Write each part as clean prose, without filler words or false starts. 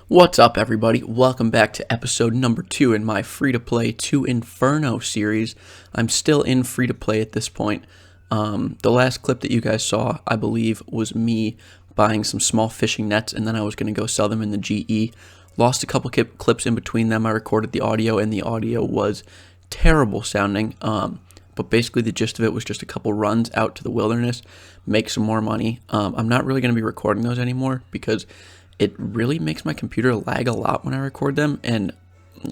What's up, everybody? Welcome back to episode number 2 in my free-to-play to Inferno series. I'm still in free-to-play at this point. The last clip that you guys saw, I believe, was me buying some small fishing nets, and then I was going to go sell them in the GE. Lost a couple clips in between them. I recorded the audio, and the audio was terrible sounding. But basically the gist of it was just a couple runs out to the wilderness, make some more money. I'm not really going to be recording those anymore because it really makes my computer lag a lot when I record them, and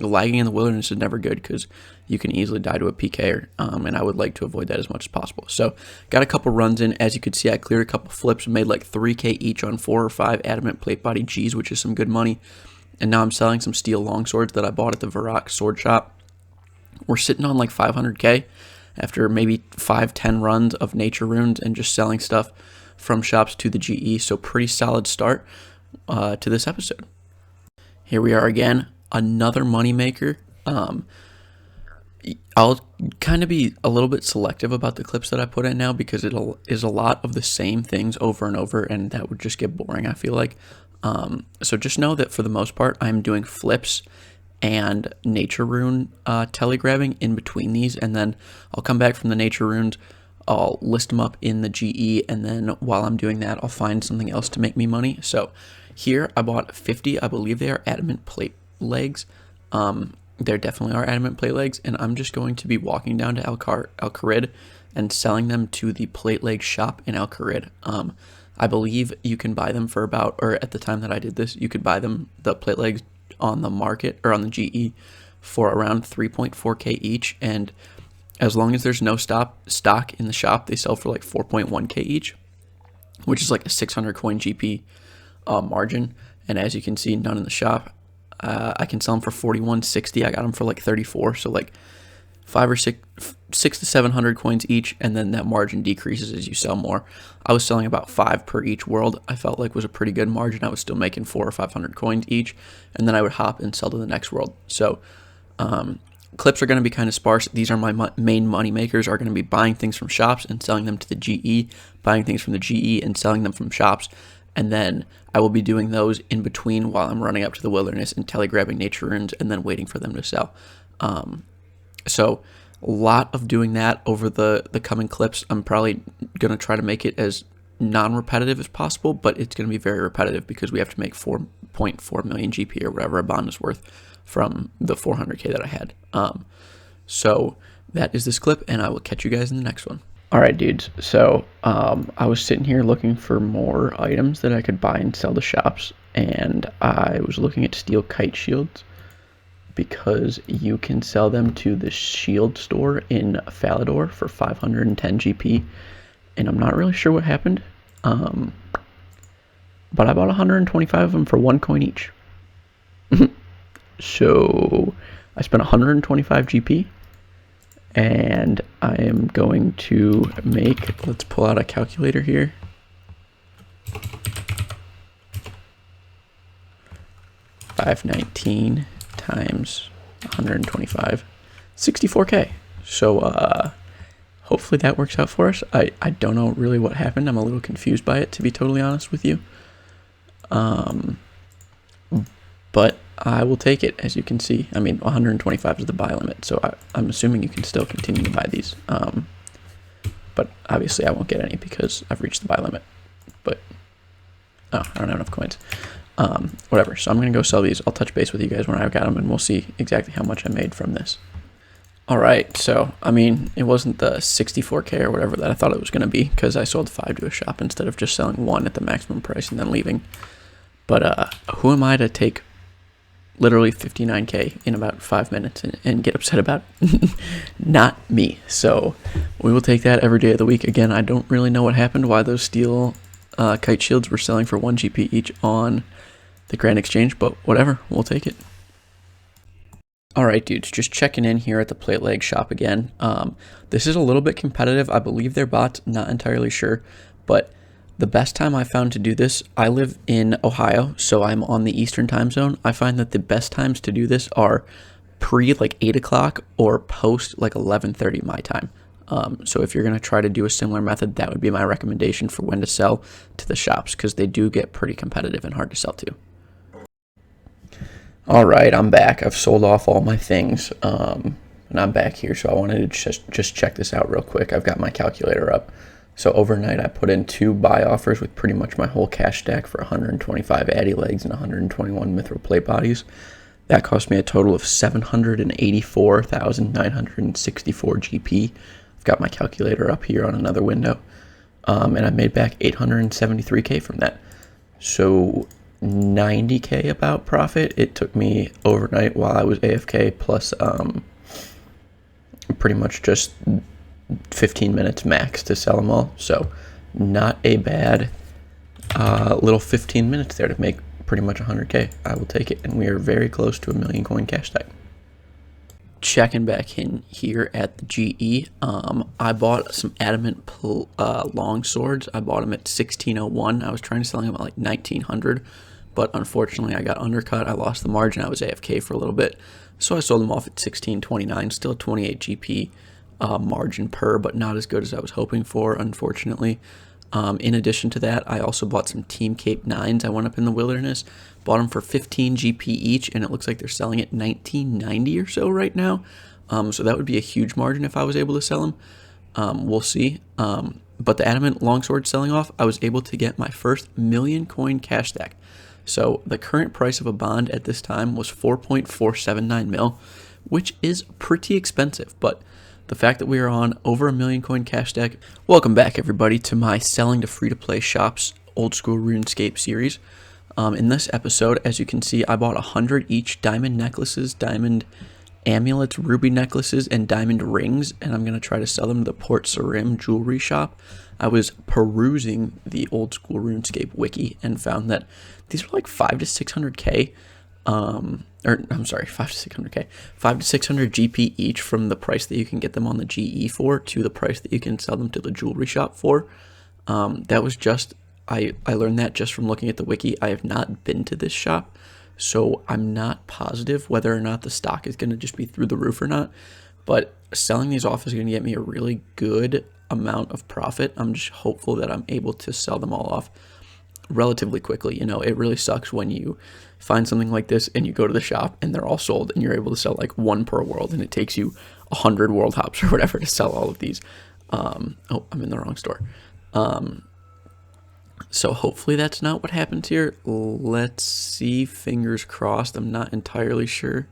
lagging in the wilderness is never good because you can easily die to a PK, and I would like to avoid that as much as possible. So got a couple runs in. As you could see, I cleared a couple flips, made like 3K each on 4 or 5 adamant plate body Gs, which is some good money. And now I'm selling some steel longswords that I bought at the Varrock sword shop. We're sitting on like 500K after maybe 5-10 runs of nature runes and just selling stuff from shops to the GE. So pretty solid start to this episode. Here we are again, another moneymaker. I'll kind of be a little bit selective about the clips that I put in now because it is a lot of the same things over and over, and that would just get boring, I feel like. So just know that for the most part, I'm doing flips and nature rune telegrabbing in between these, and then I'll come back from the nature runes, I'll list them up in the GE, and then while I'm doing that, I'll find something else to make me money. So here I bought 50, I believe they are adamant plate legs. There definitely are adamant plate legs, and I'm just going to be walking down to Al Kharid and selling them to the plate leg shop in Al Kharid. I believe you can buy them for about, or at the time that I did this, you could buy them, the plate legs, on the market or on the GE for around 3.4K each, and as long as there's no stock in the shop, they sell for like 4.1K each, which is like a 600 coin GP margin. And as you can see, none in the shop. I can sell them for 41.60. I got them for like 34, so like 6 to 700 coins each, and then that margin decreases as you sell more. I was selling about 5 per each world. I felt like was a pretty good margin. I was still making 400 or 500 coins each, and then I would hop and sell to the next world. So clips are going to be kind of sparse. These are my main money makers, are going to be buying things from shops and selling them to the GE, buying things from the GE and selling them from shops, and then I will be doing those in between while I'm running up to the wilderness and telegrabbing nature runes and then waiting for them to sell. So a lot of doing that over the coming clips. I'm probably going to try to make it as non-repetitive as possible, but it's going to be very repetitive because we have to make 4.4 million GP or whatever a bond is worth from the 400K that I had. So that is this clip, and I will catch you guys in the next one. Alright, dudes, so I was sitting here looking for more items that I could buy and sell to shops, and I was looking at steel kite shields because you can sell them to the shield store in Falador for 510 GP, and I'm not really sure what happened, but I bought 125 of them for 1 coin each. So I spent 125 GP, and I am going to make, let's pull out a calculator here. $519 times 125, 64K. So hopefully that works out for us. I don't know really what happened. I'm a little confused by it, to be totally honest with you. But I will take it, as you can see. I mean, 125 is the buy limit, so I'm assuming you can still continue to buy these. But obviously I won't get any because I've reached the buy limit. But, oh, I don't have enough coins. Whatever, so I'm going to go sell these. I'll touch base with you guys when I've got them, and we'll see exactly how much I made from this. Alright, so, I mean, it wasn't the 64K or whatever that I thought it was going to be, because I sold 5 to a shop instead of just selling 1 at the maximum price and then leaving. But who am I to take literally 59K in about 5 minutes and get upset about it? Not me. So we will take that every day of the week. Again, I don't really know what happened, why those steel kite shields were selling for 1 GP each on the Grand Exchange, but whatever, we'll take it. Alright, dudes, just checking in here at the plate leg shop again. This is a little bit competitive. I believe they're bots, not entirely sure, but the best time I found to do this, I live in Ohio, so I'm on the Eastern time zone. I find that the best times to do this are pre like 8 o'clock or post like 11:30 my time. So if you're going to try to do a similar method, that would be my recommendation for when to sell to the shops, because they do get pretty competitive and hard to sell to. All right, I'm back. I've sold off all my things, and I'm back here. So I wanted to just check this out real quick. I've got my calculator up. So overnight, I put in 2 buy offers with pretty much my whole cash stack for 125 Addy legs and 121 mithril plate bodies. That cost me a total of 784,964 GP. I've got my calculator up here on another window, and I made back 873K from that. So 90K about profit. It took me overnight while I was AFK plus pretty much just 15 minutes max to sell them all. So not a bad little 15 minutes there to make pretty much 100K. I will take it, and we are very close to a million coin cash stack. Checking back in here at the GE, I bought some adamant long swords. I bought them at 1601. I was trying to sell them at like 1900, but unfortunately I got undercut. I lost the margin. I was AFK for a little bit, so I sold them off at 1629. Still 28 GP margin per, but not as good as I was hoping for, unfortunately. In addition to that, I also bought some Team Cape 9s. I went up in the wilderness, bought them for 15 GP each, and it looks like they're selling at 1990 or so right now. So that would be a huge margin if I was able to sell them. We'll see. But the adamant longsword selling off, I was able to get my first million coin cash stack. So the current price of a bond at this time was 4.479 mil, which is pretty expensive, but the fact that we are on over a million coin cash stack. Welcome back, everybody, to my Selling to Free-to-Play Shops Old School RuneScape series. In this episode, as you can see, I bought 100 each diamond necklaces, diamond amulets, ruby necklaces, and diamond rings, and I'm going to try to sell them to the Port Sarim jewelry shop. I was perusing the Old School RuneScape wiki and found that these are like 5 to 600K. I'm sorry, 5 to 600K, 5 to 600 GP each from the price that you can get them on the GE for to the price that you can sell them to the jewelry shop for. That was just, I learned that just from looking at the wiki. I have not been to this shop, so I'm not positive whether or not the stock is going to just be through the roof or not, but selling these off is going to get me a really good amount of profit. I'm just hopeful that I'm able to sell them all off relatively quickly. You know, it really sucks when you find something like this and you go to the shop and they're all sold and you're able to sell like 1 per world, and it takes you 100 world hops or whatever to sell all of these. Oh, I'm in the wrong store. So hopefully that's not what happens here. Let's see, fingers crossed. I'm not entirely sure.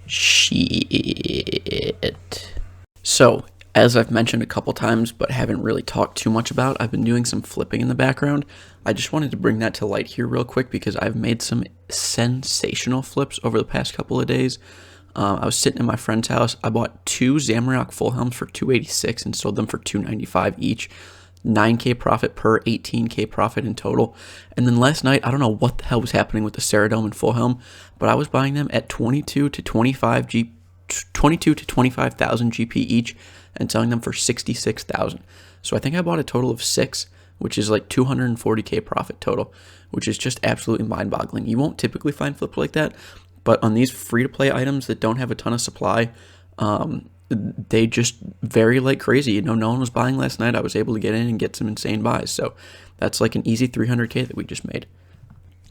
Shit. So, as I've mentioned a couple times, but haven't really talked too much about, I've been doing some flipping in the background. I just wanted to bring that to light here real quick because I've made some sensational flips over the past couple of days. I was sitting in my friend's house. I bought 2 Zamorak full helms for 286 and sold them for 295 each. 9K profit per, 18K profit in total. And then last night, I don't know what the hell was happening with the Ceradome and full helm, but I was buying them at 22 to 25,000 GP each and selling them for 66,000. So I think I bought a total of 6, which is like 240K profit total, which is just absolutely mind-boggling. You won't typically find flips like that, but on these free-to-play items that don't have a ton of supply, they just vary like crazy. You know, no one was buying last night. I was able to get in and get some insane buys. So that's like an easy 300K that we just made.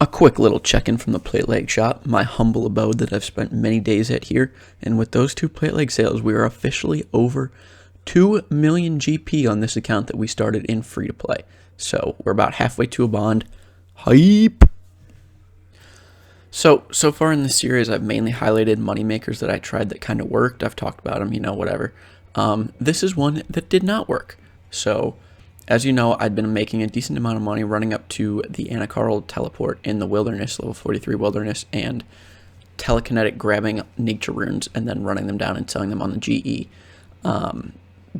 A quick little check-in from the plate leg shop, my humble abode that I've spent many days at here. And with those 2 plate leg sales, we are officially over 2 million GP on this account that we started in free-to-play. So we're about halfway to a bond. Hype! So far in this series, I've mainly highlighted moneymakers that I tried that kind of worked. I've talked about them, you know, whatever. This is one that did not work. So, as you know, I'd been making a decent amount of money running up to the Anacarl teleport in the wilderness, level 43 wilderness, and telekinetic grabbing nature runes and then running them down and selling them on the GE.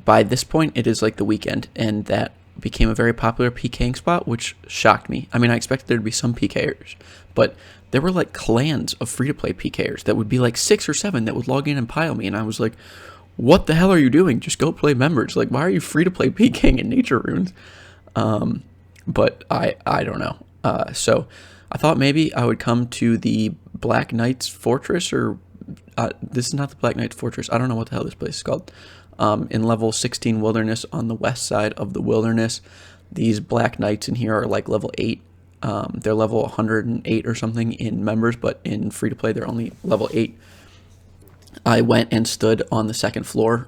By this point, it is like the weekend, and that became a very popular PKing spot, which shocked me. I mean, I expected there to be some PKers, but there were like clans of free-to-play PKers that would be like 6 or 7 that would log in and pile me, and I was like, what the hell are you doing? Just go play members. Like, why are you free-to-play PKing in nature runes? But I don't know. So I thought maybe I would come to the Black Knight's Fortress, or this is not the Black Knight's Fortress. I don't know what the hell this place is called. In level 16 wilderness on the west side of the wilderness. These Black Knights in here are like level 8 They're level 108 or something in members, but in free to play they're only level 8. I went and stood on the second floor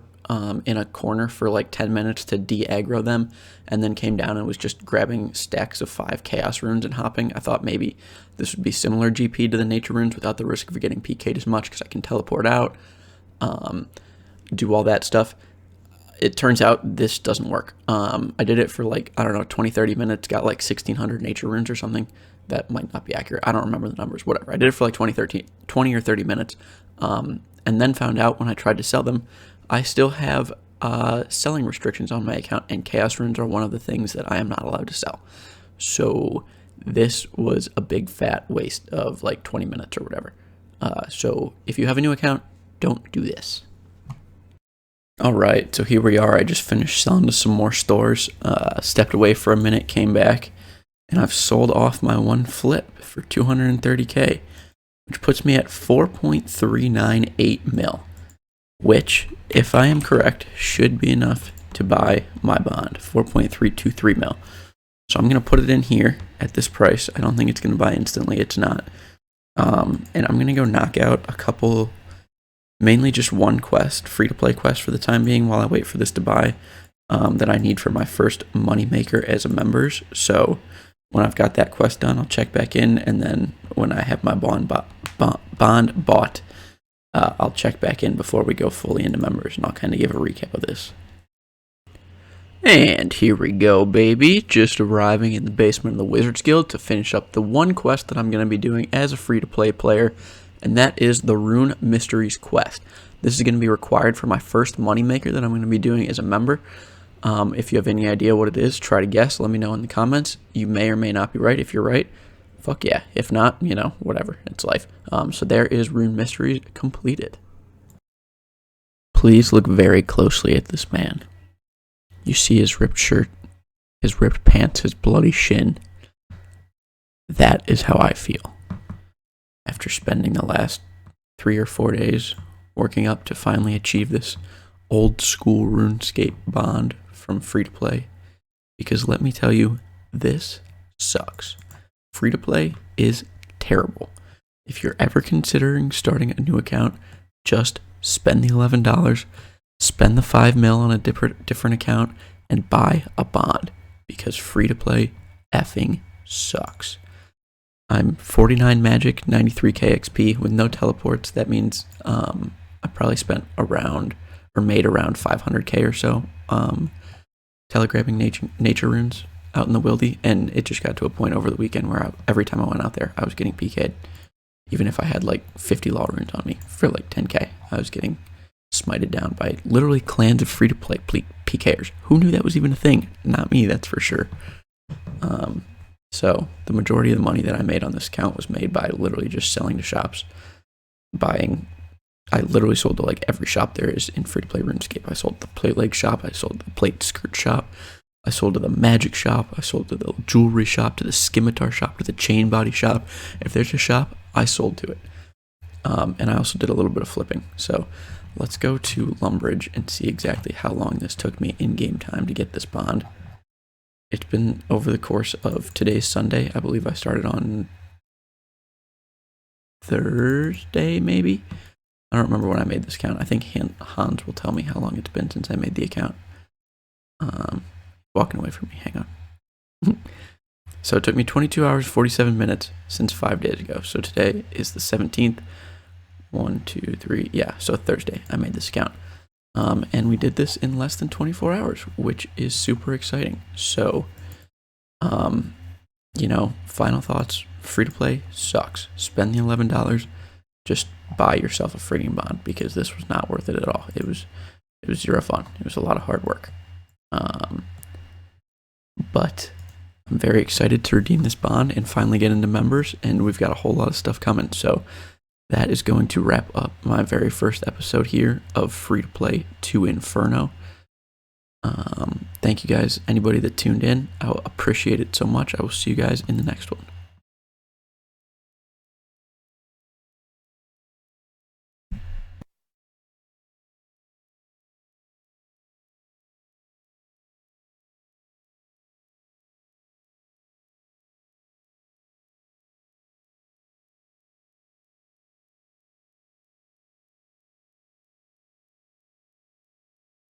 in a corner for like 10 minutes to de-aggro them, and then came down and was just grabbing stacks of 5 chaos runes and hopping. I thought maybe this would be similar GP to the nature runes without the risk of getting PK'd as much, because I can teleport out, do all that stuff. It turns out this doesn't work. I did it for like, I don't know, 20-30 minutes, got like 1,600 nature runes or something. That might not be accurate. I don't remember the numbers, whatever. I did it for like 20 or 30 minutes, and then found out when I tried to sell them, I still have selling restrictions on my account, and chaos runes are one of the things that I am not allowed to sell. So this was a big fat waste of like 20 minutes or whatever. So if you have a new account, don't do this. Alright, so here we are. I just finished selling to some more stores, stepped away for a minute, came back, and I've sold off my one flip for 230k, which puts me at 4.398 mil, which, if I am correct, should be enough to buy my bond, 4.323 mil. So I'm going to put it in here at this price. I don't think it's going to buy instantly. It's not. And I'm going to go knock out a couple, mainly just one quest, free-to-play quest for the time being while I wait for this to buy, that I need for my first moneymaker as a members. So when I've got that quest done, I'll check back in, and then when I have my bond bought, I'll check back in before we go fully into members, and I'll kind of give a recap of this. And here we go, baby. Just arriving in the basement of the Wizards Guild to finish up the one quest that I'm going to be doing as a free-to-play player, and that is the Rune Mysteries quest. This is going to be required for my first moneymaker that I'm going to be doing as a member. If you have any idea what it is, try to guess. Let me know in the comments. You may or may not be right. If you're right, fuck yeah. If not, you know, whatever. It's life. So there is Rune Mysteries completed. Please look very closely at this man. You see his ripped shirt, his ripped pants, his bloody shin. That is how I feel. After spending the last 3 or 4 days working up to finally achieve this old school RuneScape bond from free to play. Because let me tell you, this sucks. Free to play is terrible. If you're ever considering starting a new account, just spend the $11, spend the 5 mil on a different account, and buy a bond. Because free to play effing sucks. I'm 49 magic, 93k XP with no teleports. That means I probably spent around, or made around 500k or so telegramming nature runes out in the wildy, and it just got to a point over the weekend where every time I went out there, I was getting PK'd. Even if I had like 50 law runes on me for like 10k, I was getting smited down by literally clans of free-to-play PKers. Who knew that was even a thing? Not me, that's for sure. So the majority of the money that I made on this account was made by literally just selling to shops, buying. I literally sold to like every shop there is in free-to-play RuneScape. I sold to the plate leg shop, I sold to the plate skirt shop, I sold to the magic shop, I sold to the jewelry shop, to the scimitar shop, to the chain body shop. If there's a shop, I sold to it. And I also did a little bit of flipping. So let's go to Lumbridge and see exactly how long this took me in game time to get this bond. It's been over the course of today's Sunday. I believe I started on Thursday, maybe. I don't remember when I made this account. I think Hans will tell me how long it's been since I made the account. Walking away from me, hang on. So it took me 22 hours, 47 minutes since 5 days ago. So today is the 17th. 1, 2, 3, yeah, so Thursday I made this account. And we did this in less than 24 hours, which is super exciting. So, you know, final thoughts, free to play sucks. Spend the $11. Just buy yourself a frigging bond, because this was not worth it at all. It was zero fun. It was a lot of hard work. But I'm very excited to redeem this bond and finally get into members, and we've got a whole lot of stuff coming. So that is going to wrap up my very first episode here of Free to Play 2 Inferno. Thank you guys, anybody that tuned in. I appreciate it so much. I will see you guys in the next one.